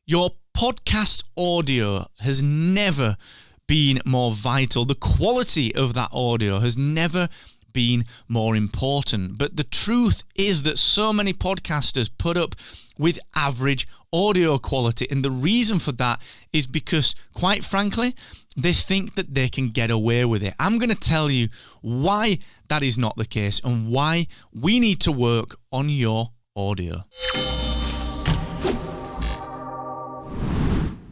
Your podcast audio has never been more vital. The quality of that audio has never been more important. But the truth is that so many podcasters put up with average audio quality. And the reason for that is because, quite frankly, they think that they can get away with it. I'm going to tell you why that is not the case and why we need to work on your audio.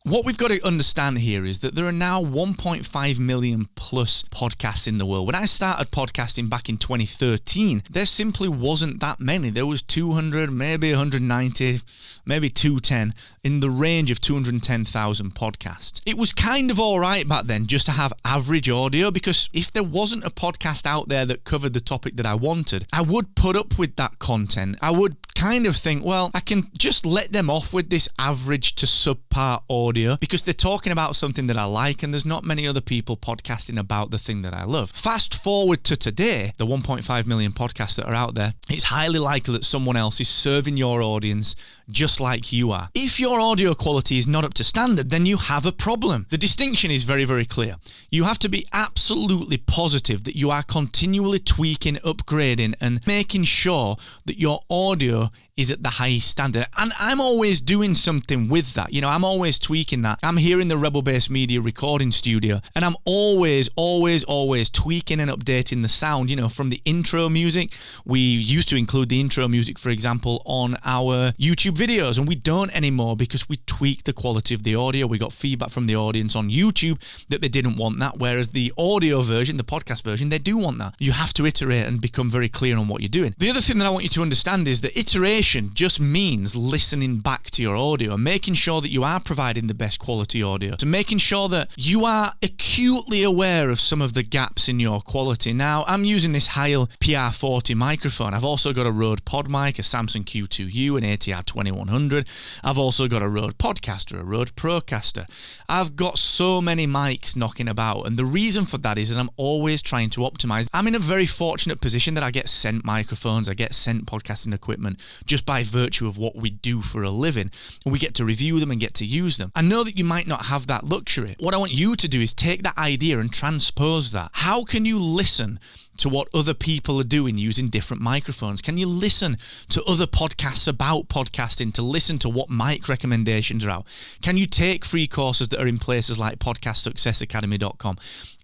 What we've got to understand here is that there are now 1.5 million plus podcasts in the world. When I started podcasting back in 2013, there simply wasn't that many. There was 200, maybe 190, maybe 210, in the range of 210,000 podcasts. It was kind of all right back then just to have average audio, because if there wasn't a podcast out there that covered the topic that I wanted, I would put up with that content. I would kind of think, well, I can just let them off with this average to subpar audio because they're talking about something that I like and there's not many other people podcasting about the thing that I love. Fast forward to today, the 1.5 million podcasts that are out there, it's highly likely that someone else is serving your audience just like you are. If your audio quality is not up to standard, then you have a problem. The distinction is very, very clear. You have to be absolutely positive that you are continually tweaking, upgrading, and making sure that your audio is at the highest standard. And I'm always doing something with that. You know, I'm always tweaking that. I'm here in the Rebel Base Media recording studio, and I'm always tweaking and updating the sound. You know, from the intro music, we used to include the intro music, for example, on our YouTube videos, and we don't anymore because we tweaked the quality of the audio. We got feedback from the audience on YouTube that they didn't want that, whereas the audio version, the podcast version, they do want that. You have to iterate and become very clear on what you're doing. The other thing that I want you to understand is that iteration just means listening back to your audio and making sure that you are providing the best quality audio, to making sure that you are acutely aware of some of the gaps in your quality. Now, I'm using this Heil PR40 microphone. I've also got a Rode PodMic, a Samsung Q2U, an ATR 2100. I've also got a Rode Podcaster, a Rode Procaster. I've got so many mics knocking about, and the reason for that is that I'm always trying to optimize. I'm in a very fortunate position that I get sent microphones, I get sent podcasting equipment just by virtue of what we do for a living, and we get to review them and get to use them. I know that you might not have that luxury. What I want you to do is take that idea and transpose that. How can you listen to what other people are doing using different microphones? Can you listen to other podcasts about podcasting to listen to what mic recommendations are out? Can you take free courses that are in places like podcastsuccessacademy.com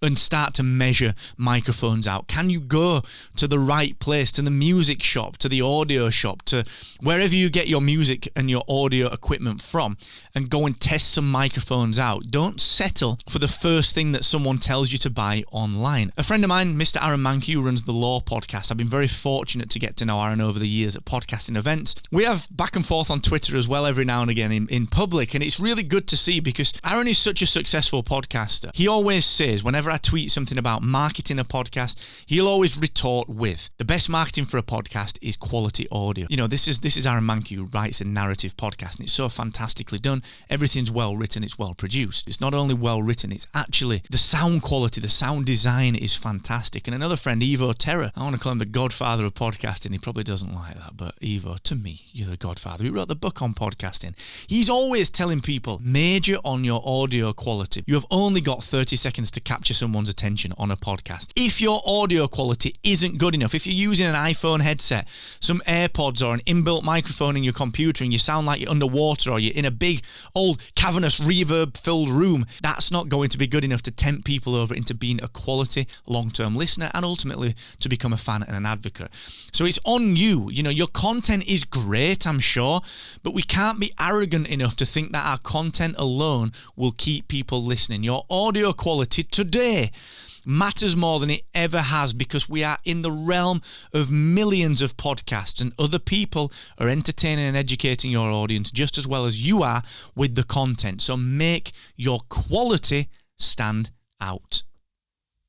and start to measure microphones out? Can you go to the right place, to the music shop, to the audio shop, to wherever you get your music and your audio equipment from, and go and test some microphones out? Don't settle for the first thing that someone tells you to buy online. A friend of mine, Mr. Aaron Mankey, who runs the Law podcast, I've been very fortunate to get to know Aaron over the years at podcasting events. We have back and forth on Twitter as well every now and again in public, and it's really good to see because Aaron is such a successful podcaster. He always says, whenever I tweet something about marketing a podcast, he'll always retort with, the best marketing for a podcast is quality audio. You know, this is Aaron Mankey, who writes a narrative podcast, and it's so fantastically done. Everything's well written, it's well produced. It's not only well written, it's actually the sound quality, the sound design is fantastic. And another friend, Evo Terra, I want to call him the godfather of podcasting. He probably doesn't like that, but Evo, to me, you're the godfather. He wrote the book on podcasting. He's always telling people, major on your audio quality. You have only got 30 seconds to capture someone's attention on a podcast. If your audio quality isn't good enough, if you're using an iPhone headset, some AirPods, or an inbuilt microphone in your computer and you sound like you're underwater or you're in a big, old, cavernous, reverb-filled room, that's not going to be good enough to tempt people over into being a quality long-term listener and ultimately to become a fan and an advocate. So it's on you. You know, your content is great, I'm sure, but we can't be arrogant enough to think that our content alone will keep people listening. Your audio quality today matters more than it ever has because we are in the realm of millions of podcasts and other people are entertaining and educating your audience just as well as you are with the content. So make your quality stand out.